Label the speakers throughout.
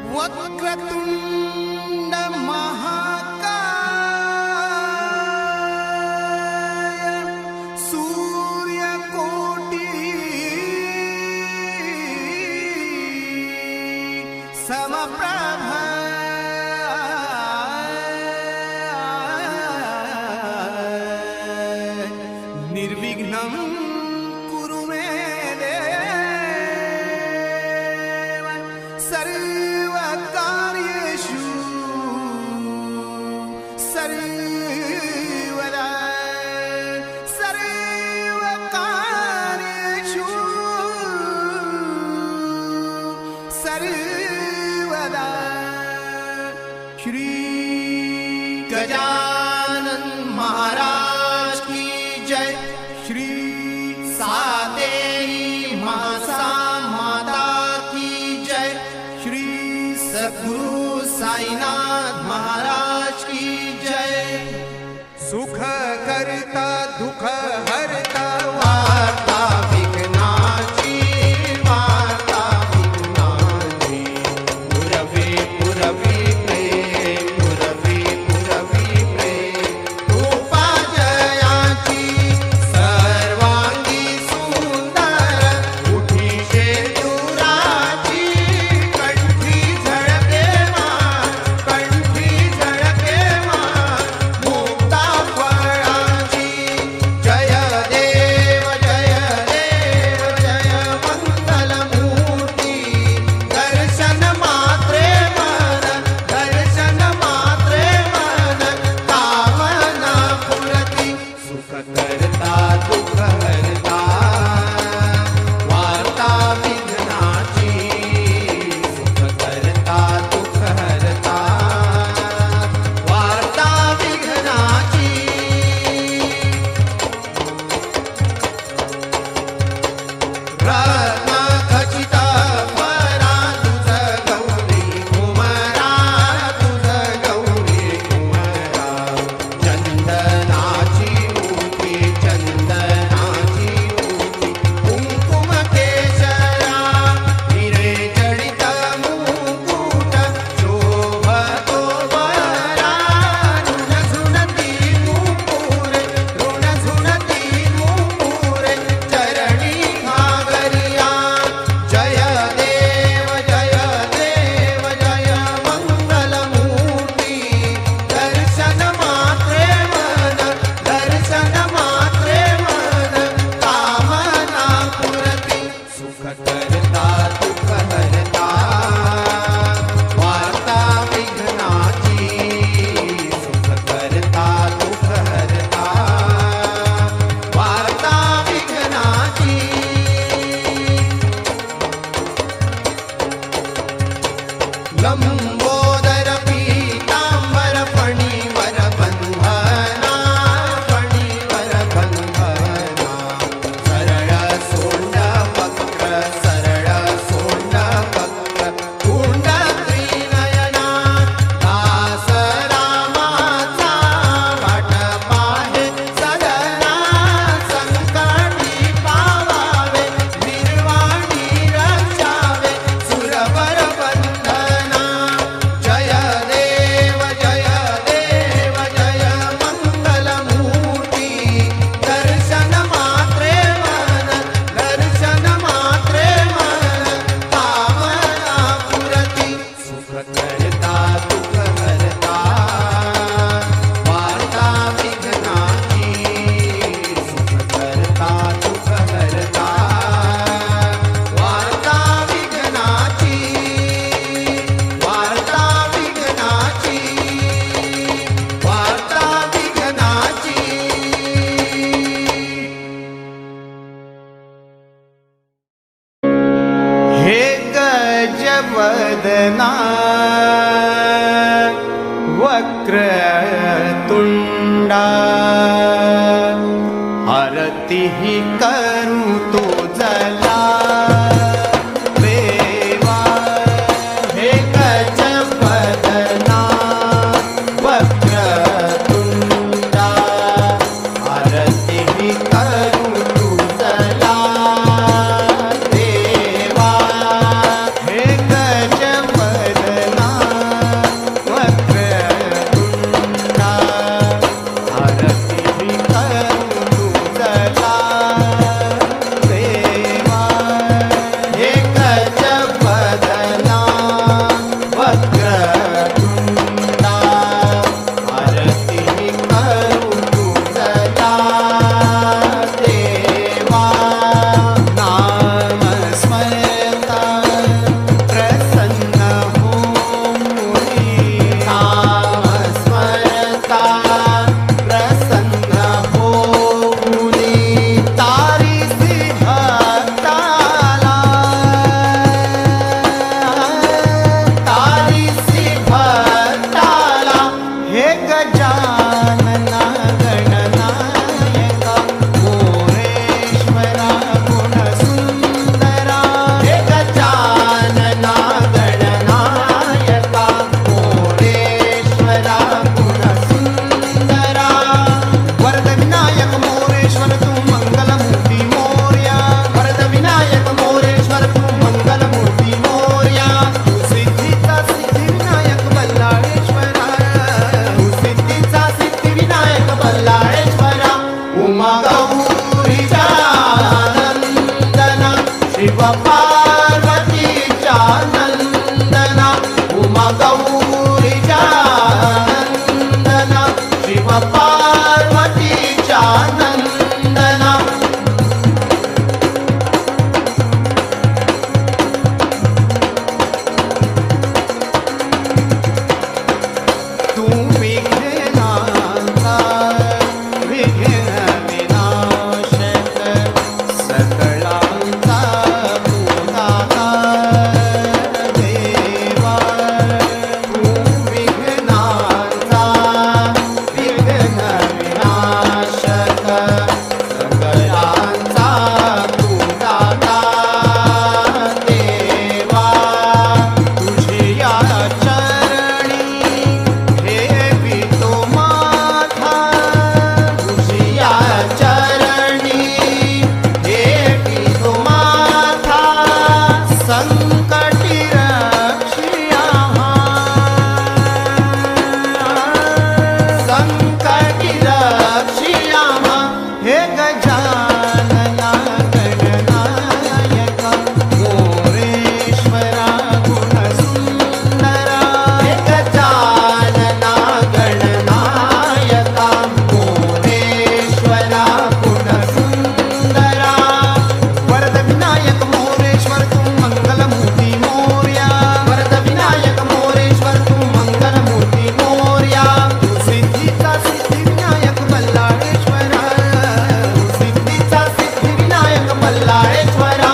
Speaker 1: वक्रतुंड महाकाय सूर्यकोटि समप्रभ निर्विघ्नं कुरु मे देव सर्वकार्येषु सर्वदा सर्वकार्येषु सर्वदा। श्री गजानन महाराज की जय। श्री सातेरी मासा माता की जय। श्री सद्गुरु साईनाथ महाराज की जय। सुख करता दुख हरता वार्ता विघ्नाची वार्ता विघ्नाची पुरवी पुरवी प्रेम पुरवी पुरवी प्रेम रूपा जयाची सर्वांगी सुंदर उठी शेंदुराची कंठी झळके मार कंठी झळके मार मुक्ता फळाची जय देव जय देव जय मंगलमूर्ती दर्शन मात्रे मन दर्शन मात्रे मन कामना पुरती सुख करता दुःख हरता वार्ता विघ्नाची सुख करता दुःख हरता वार्ता विघ्नाची। रत्न खचित परा तुझ गौरी कुमारा तुझ गौरी कुमारा चंदनाची मूर्ती चंदनाची मूर्ती कुंकुम केशरा हिरे जडित मुकुट शोभतो बरा ऋण झुणती मुकुरे ऋण झुणती मुकुरे चरणी घागरिया जय देव जय देव जय मंगलमूर्ती दर्शन मात्रे मन दर्शन मात्रे मन कामना पुरती सुख करता दुःख हरता वार्ता विघ्नाची सुख करता दुःख हरता वार्ता विघ्नाची। लंबोदर पीतांबर फणीवर बंधना फणीवर बंधना सरळ सोंड वक्र सरळ सोंड वक्र कुंड त्रिनयना दास रामाचा वाट पाहे सदना संकटी पावावे निर्वाणी रक्षावे सुरवर बंधना जय देव जय देव जय मंगलमूर्ती दर्शन मात्रे मन दर्शन मात्रे मन कामना पुरती सुख करता दुःख हरता वार्ता विघ्नाची सुख करता दुःख हरता वार्ता विघ्नाची वार्ता विघ्नाची वार्ता विघ्नाची। हे गजवदना वक्रतुंडा आरती ही करू तुझला देवा। हे गजवदना वक्रतुंडा आरती ही करू तुझला देवा। हे गजवदना उमा गौरीच्या नंदना शिव पार्वतीच्या नंदना तू विघ्नांचा विघ्न विनाशक सकळांचा पूताता देवा तू विघ्नांचा विघ्न विनाशक सकळांचा पूताता देवा तुझिया चरणी ठेवितो माथा तुझिया चरणी ठेवितो माथा संकटी रक्षिया संकटी रक्षिया हे गजानना गणनायक मोरेश्वरा गुणसुंदरा हे गजानना गणनायका मोरेश्वरा गुणसुंदरा वरद विनायक मोरेश्वर तू मंगलमूर्ती मोर्या वरद विनायक मोरेश्वर तू मंगलमूर्ती मोर्या तू सिद्धीचा सिद्धिविनायक बल्लाळेश्वरा सिद्धीचा सिद्धिविनायक बल्लाळेश्वरा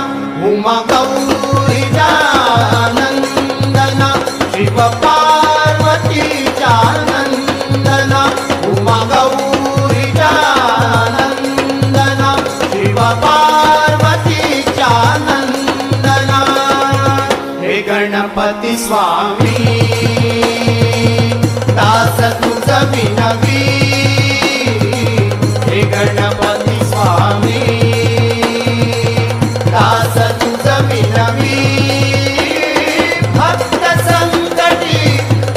Speaker 1: उमा गौरीच्या नंदना शिव पार्वतीच्या नंदना उमा गौरीच्या नंदना शिव पार्वतीच्या नंदना हे गणपती स्वामी दास तुझ विनवी हे गणपती स्वामी दास तुझ विनवी भक्त संकटी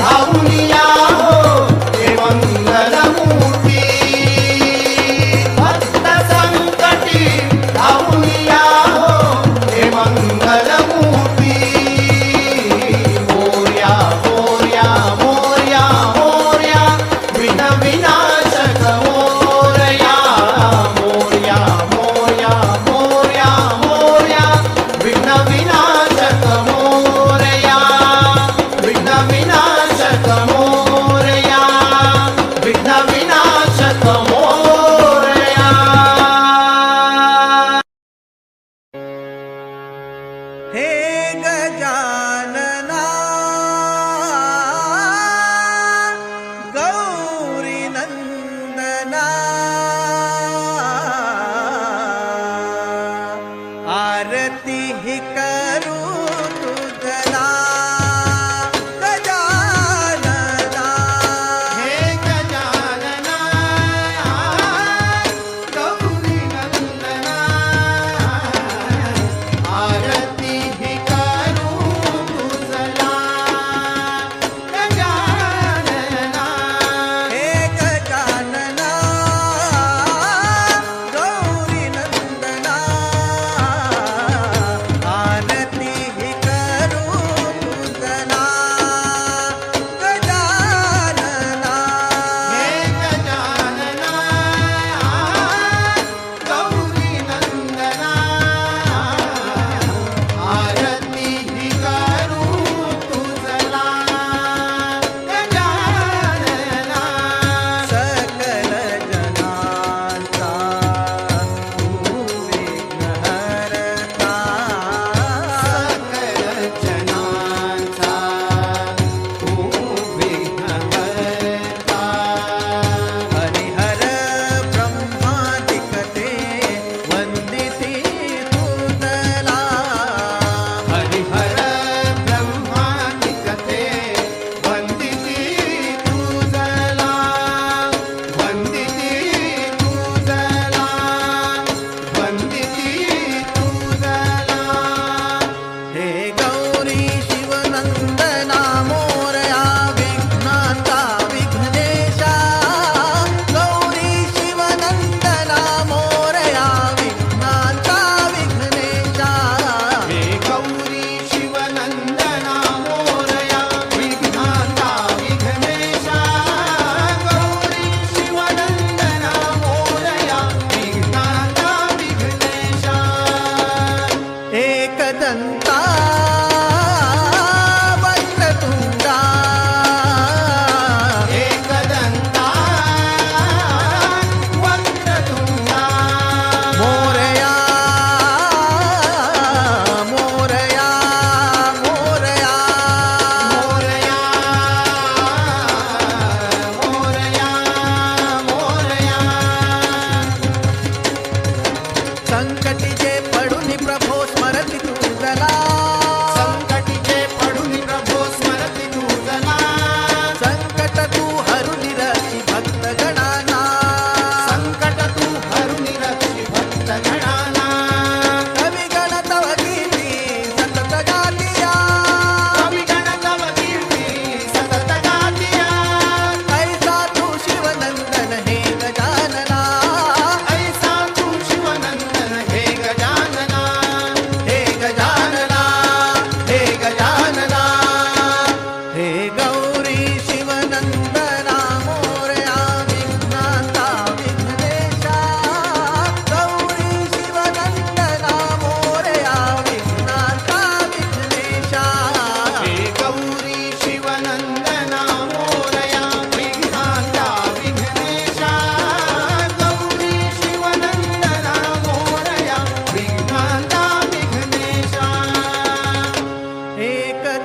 Speaker 1: धावूनिया हो हे मंगलमूर्ती भक्त संकटी धावूनिया हो हे मंगलमूर्ती मोर्या मोर्या मोर्या मोर्या विनाशक मोरया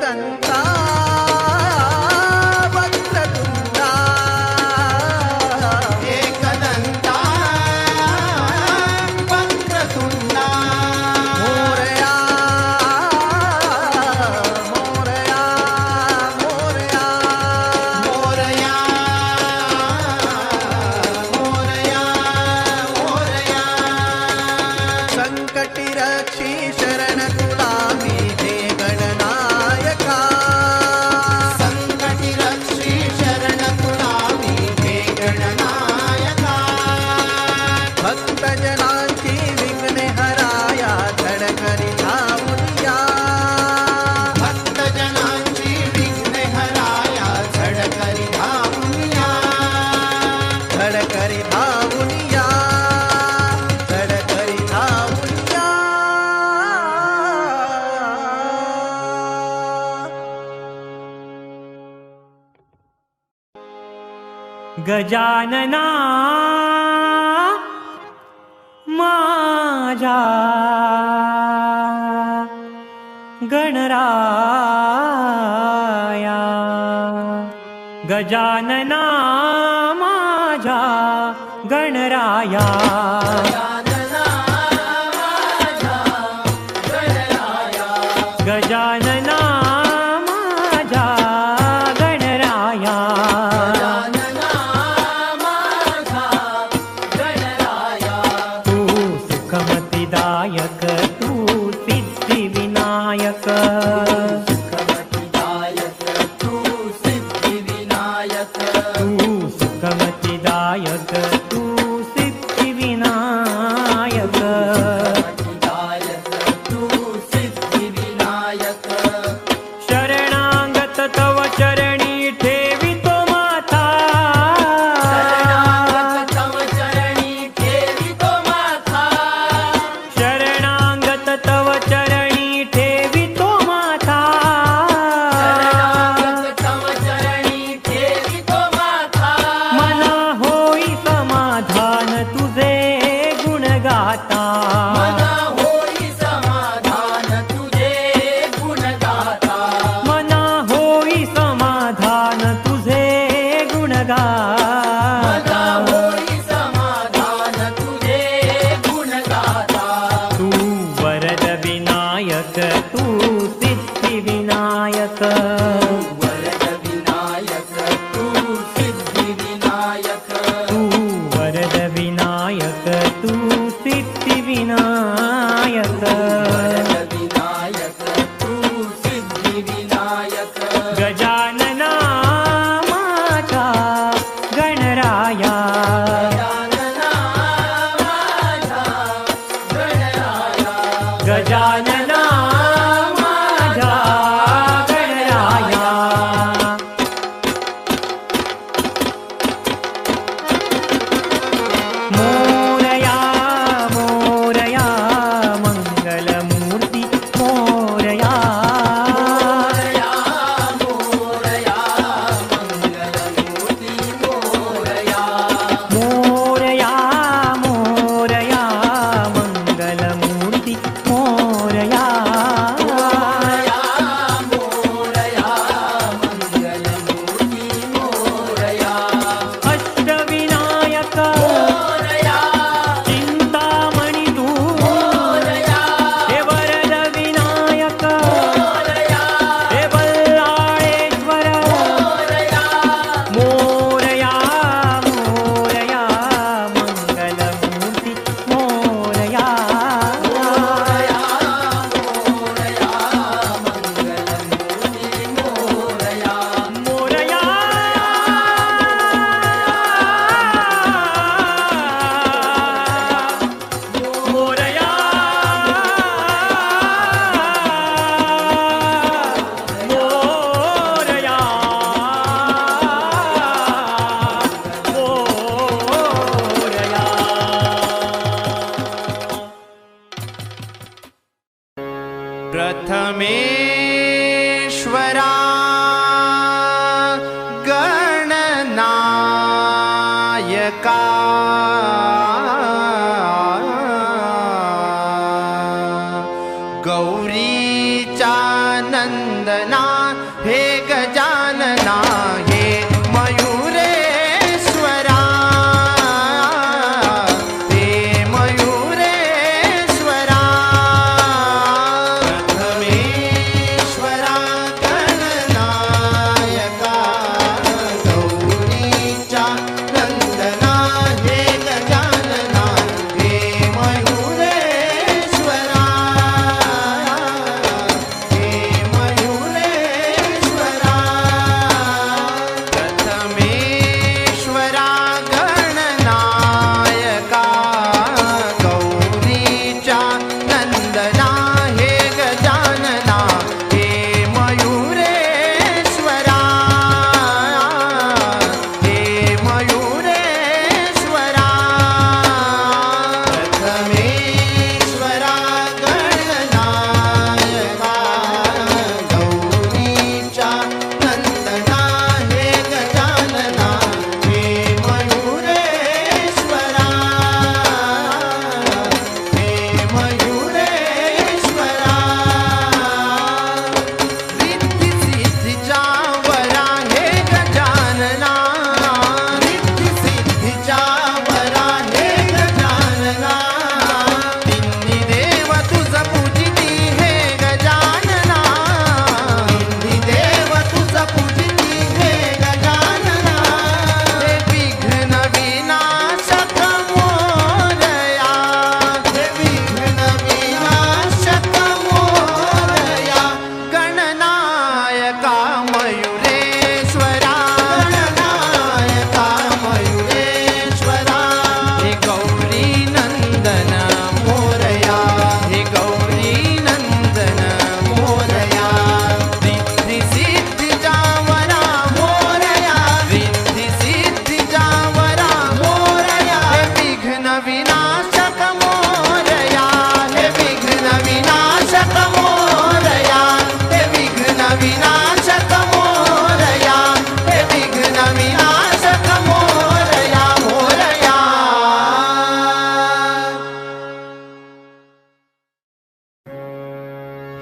Speaker 2: एकदन्ता वक्रतुण्डा
Speaker 1: एकदन्ता वक्रतुण्डा
Speaker 2: मोरया मोरया मोरया
Speaker 1: मोरया मोरया मोरया
Speaker 2: संकटी रक्षी शरण तुला मी हे गणनायका
Speaker 1: संकटी रक्षी शरण तुला मी हे गणनायका
Speaker 2: भक्तजनांची विघ्ने हराया धडकरी धावूया
Speaker 1: भक्तजनांची विघ्ने हराया झडकरी धावूया
Speaker 2: धडकरी धावूया धडकरी धावूया
Speaker 3: गजानना माझा गणराया गजानना माझा गणराया गजानना माझा गणराया तू सुखमतिदायक तू सिद्धिविनायक तू सुखमतिदायक तू सिद्धिविनायक शरणागत तव चरणी ठेवितो माथा शरणागत तव चरणी ठेवितो माथा मना होई समाधान तुझे गुण गाता मना होई समाधान तुझे गुण गाता तू वरद विनायक तू सिद्धि विनायक तू वरद विनायक तू सिद्धि विनायक गजानना माझा गणराया गजानना माझा गणराया मोरया मोरया मंगलमूर्ती मोरया
Speaker 2: हे गजानना हे मयुरेश्वरा हे मयुरेश्वरा
Speaker 1: प्रथमेश्वरा गणनायका गौरीचा नंदना हे गजानना हे मयुरेश्वरा हे मयुरेश्वरा
Speaker 2: प्रथमेश्वरा गणनायका गौरीचा नंदना हे गजानना हे मयुरेश्वरा हे मयुरेश्वरा
Speaker 1: प्रथमेश्वरा गणनायका गौरीचा नंदना हे गजानना हे मयुरेश्वरा हे मयुरेश्वरा
Speaker 2: रिद्धी सिद्धीचा वरा हे गजानना
Speaker 1: रिद्धी सिद्धीचा वरा हे गजानना
Speaker 2: तिन्ही देव तुझ पूजिती हे गजानना
Speaker 1: तिन्ही देव तुझ पूजिती हे गजानना
Speaker 2: हे विघ्न विनाशक मोरया
Speaker 1: हे विघ्न विनाशक मोरया
Speaker 2: गणनायका मयुरेश्वरा
Speaker 1: गणनायका मयुरेश्वरा
Speaker 2: हे गौरी नंदन
Speaker 1: मोरया
Speaker 2: हे गौरी नंदन
Speaker 1: मोरया
Speaker 2: रिद्धी सिद्धीचा वरा
Speaker 1: मोरया
Speaker 2: रिद्धी सिद्धीचा वरा
Speaker 1: मोरया
Speaker 2: हे विघ्न विनाशक मोरया
Speaker 1: हे विघ्न विनाशक मोरया हे विघ्न विनाशक मोरया हे विघ्न विनाशक मोरया मोरया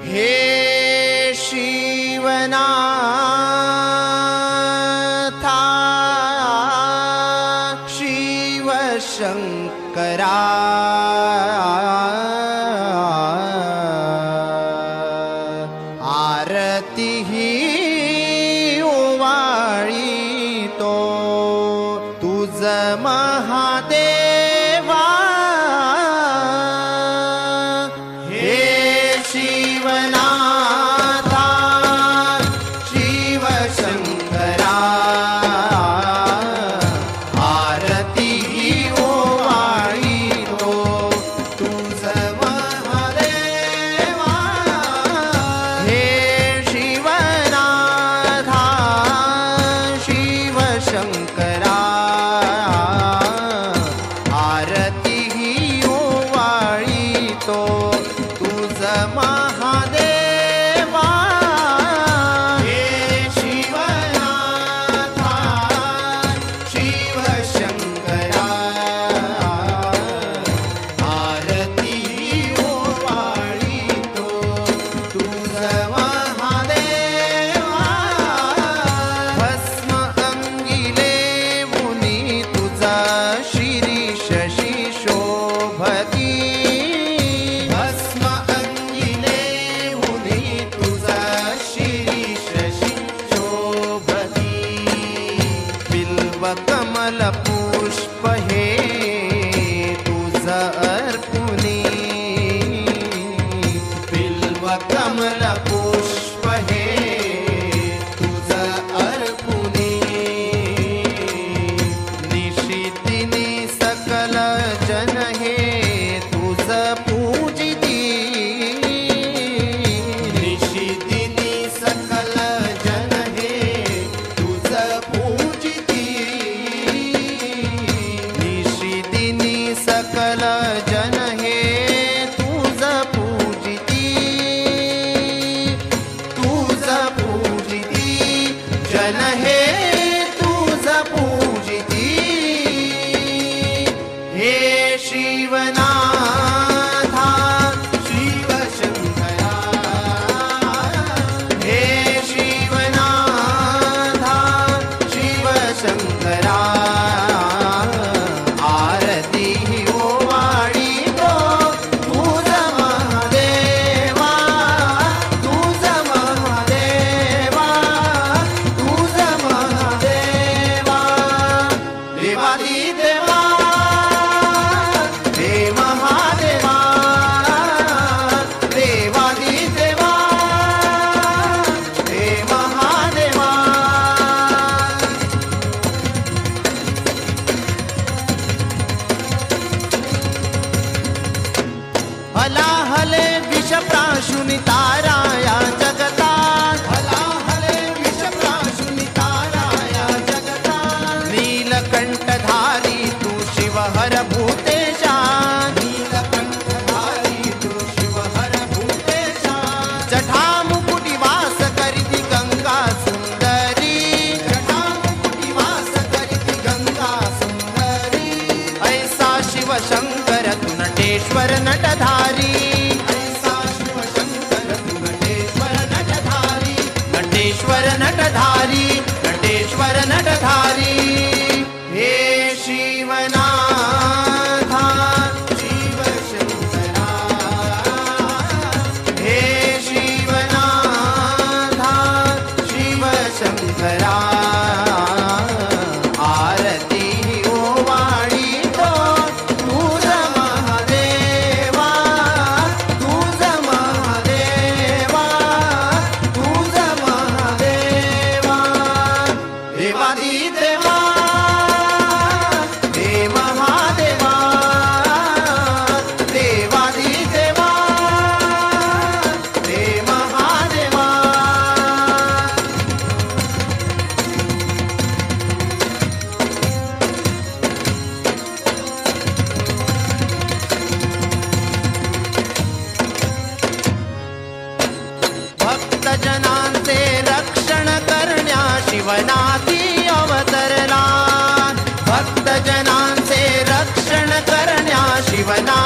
Speaker 2: हे शिवनाथा शिव शंकरा आरती ही ओवाळीतो तुझ महादेवा
Speaker 1: हे शिवनाथा शिवशंकरा आरती ओवाळीतो तुझ महादेवा
Speaker 2: हे शिवनाथा शिवशंकरा आरती ही ओवाळीतो तुझ महादेवा
Speaker 1: हे शिवनाथा शिवशंकरा आरती ओवाळीतो तुझ महादेवा
Speaker 2: भस्म अंगिले मुनी तुझा शिरीष शोभती
Speaker 1: भस्म अंगिले हुनी तुझा शिरीष शोभती
Speaker 2: बिल्व कमल पुष्प हे तुझ अर्पुनी
Speaker 1: बिल्व कमल पुष्प हे तुझ अर्पुनी
Speaker 2: निशिदिनी सकल जन हे तुझ पूजिती
Speaker 1: निशिदिनी सकल जन हे तुझ पूजिती
Speaker 2: निशिदिनी सकल जन हे तुझ पूजिती
Speaker 1: तुझ पूजिती जन हे तुझ पूजिती हे शिवनाथा शिवशंकरा हे शिव
Speaker 2: नटेश्वर नटधारी
Speaker 1: ऐसा शिवशंकर तू नटेश्वर नटधारी
Speaker 2: नटेश्वर नटधारी नटेश्वर नटधारी हे शिवनाथा
Speaker 1: शिवशंकरा
Speaker 2: हे शिवनाथा शिवशंकरा आरती ओवाळीतो तुझ महादेवा तुझ महादेवा तुझ महादेवा देवादी देवा हे महादेवा देवादी देवा हे महादेवा भक्तजनांचे रक्षण करण्या शिवनाथी अवतरला भक्तजनांचे रक्षण करण्या शिवना